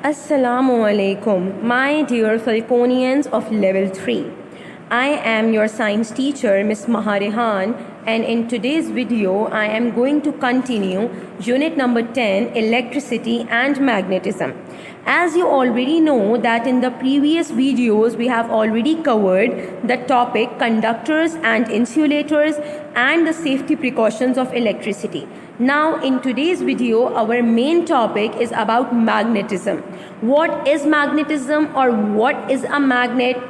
Assalamu alaikum, my dear Falconians of level 3. I am your science teacher, Miss Maha Rehan, and in today's video, I am going to continue unit number 10, electricity and magnetism. As you already know that in the previous videos, we have already covered the topic conductors and insulators and the safety precautions of electricity. Now in today's video, our main topic is about magnetism. What is magnetism or what is a magnet?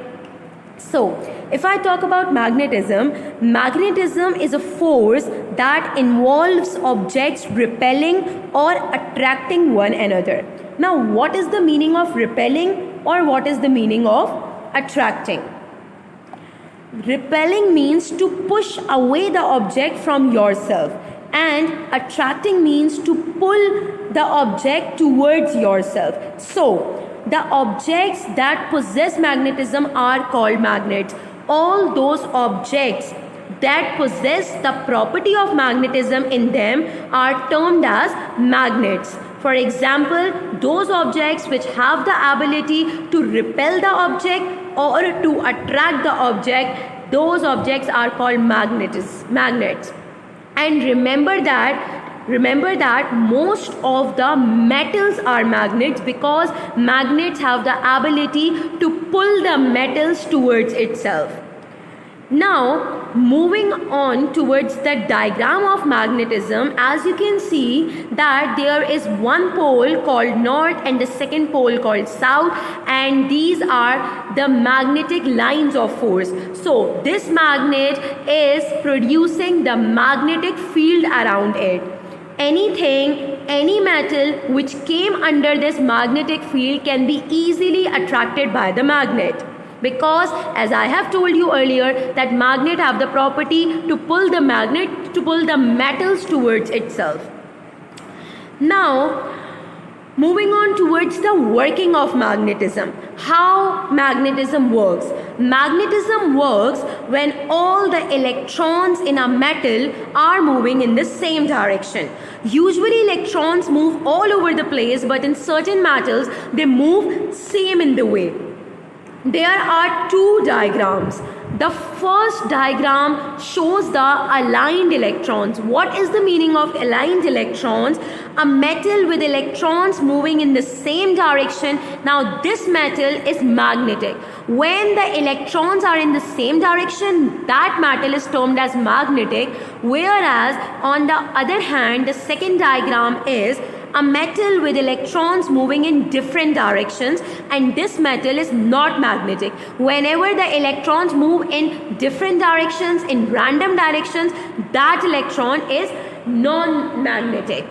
So, if I talk about magnetism, magnetism is a force that involves objects repelling or attracting one another. Now, what is the meaning of repelling or what is the meaning of attracting? Repelling means to push away the object from yourself, and attracting means to pull the object towards yourself. So, the objects that possess magnetism are called magnets. All those objects that possess the property of magnetism in them are termed as magnets. For example, those objects which have the ability to repel the object or to attract the object, those objects are called magnets. And remember that most of the metals are magnets because magnets have the ability to pull the metals towards itself. Now, moving on towards the diagram of magnetism, as you can see that there is one pole called north and the second pole called south, and these are the magnetic lines of force. So, this magnet is producing the magnetic field around it. Any metal which came under this magnetic field can be easily attracted by the magnet. Because as I have told you earlier that magnet have the property to pull the metals towards itself. Now, moving on towards the working of magnetism. How magnetism works? Magnetism works when all the electrons in a metal are moving in the same direction. Usually electrons move all over the place, but in certain metals they move same in the way. There are two diagrams. The first diagram shows the aligned electrons. What is the meaning of aligned electrons? A metal with electrons moving in the same direction. Now this metal is magnetic. When the electrons are in the same direction, that metal is termed as magnetic. Whereas on the other hand, the second diagram is a metal with electrons moving in different directions, and this metal is not magnetic. Whenever the electrons move in different directions, in random directions, that electron is non-magnetic.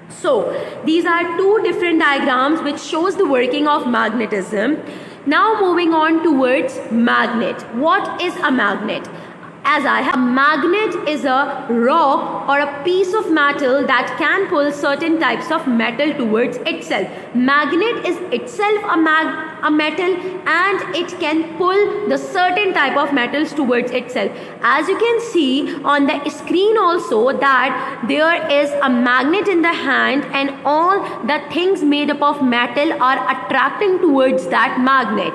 So, these are two different diagrams which shows the working of magnetism. Now moving on towards magnet. What is a magnet? A magnet is a rock or a piece of metal that can pull certain types of metal towards itself. Magnet is itself a metal and it can pull the certain type of metals towards itself. As you can see on the screen also that there is a magnet in the hand and all the things made up of metal are attracting towards that magnet.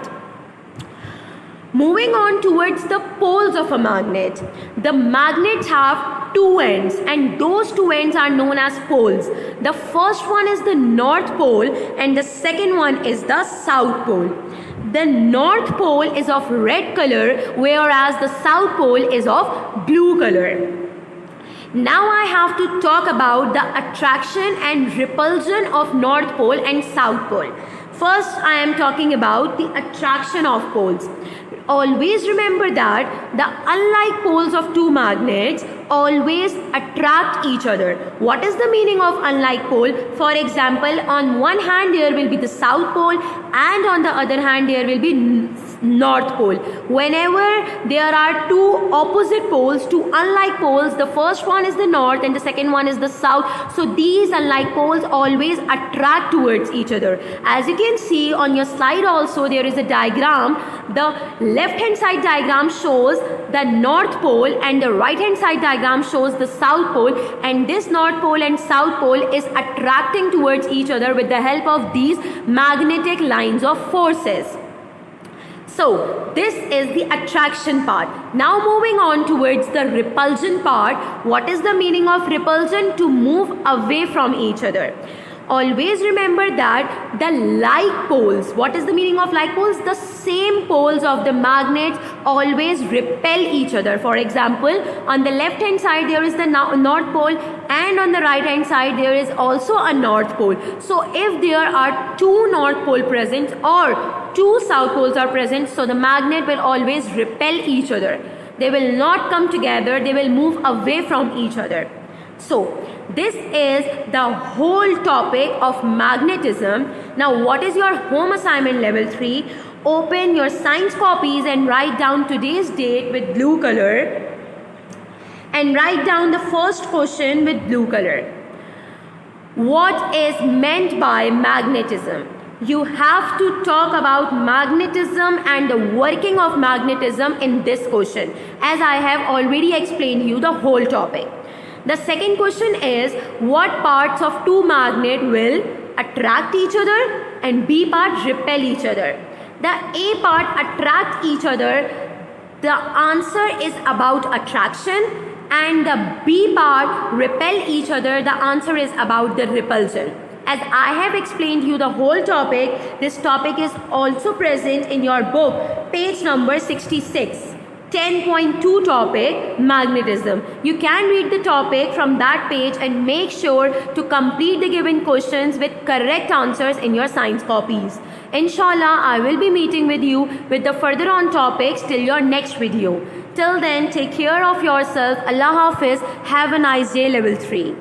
Moving on towards the poles of a magnet. The magnets have two ends and those two ends are known as poles. The first one is the north pole and the second one is the south pole. The north pole is of red color whereas the south pole is of blue color. Now I have to talk about the attraction and repulsion of north pole and south pole. First, I am talking about the attraction of poles. Always remember that the unlike poles of two magnets always attract each other. What is the meaning of unlike pole? For example, on one hand there will be the south pole and on the other hand there will be North Pole. Whenever there are two opposite poles, two unlike poles, the first one is the north and the second one is the south. So these unlike poles always attract towards each other. As you can see on your slide also, there is a diagram. The left hand side diagram shows the North Pole and the right hand side diagram shows the South Pole, and this North Pole and South Pole is attracting towards each other with the help of these magnetic lines of forces. So this is the attraction part. Now moving on towards the repulsion part. What is the meaning of repulsion? To move away from each other. Always remember that the like poles, what is the meaning of like poles? The same poles of the magnets always repel each other. For example, on the left hand side there is the North Pole, and on the right hand side there is also a North Pole. So if there are two North Pole present or two South Poles are present, so the magnet will always repel each other. They will not come together, they will move away from each other. So this is the whole topic of magnetism. Now what is your home assignment level 3? Open your science copies and write down today's date with blue color, and write down the first question with blue color. What is meant by magnetism? You have to talk about magnetism and the working of magnetism in this question, as I have already explained you the whole topic. The second question is, what parts of two magnets will attract each other and B part repel each other? The A part attract each other. The answer is about attraction, and the B part repel each other. The answer is about the repulsion. As I have explained you the whole topic, this topic is also present in your book, page number 66. 10.2 topic, magnetism. You can read the topic from that page and make sure to complete the given questions with correct answers in your science copies. Inshallah, I will be meeting with you with the further on topics till your next video. Till then, take care of yourself. Allah Hafiz. Have a nice day, level 3.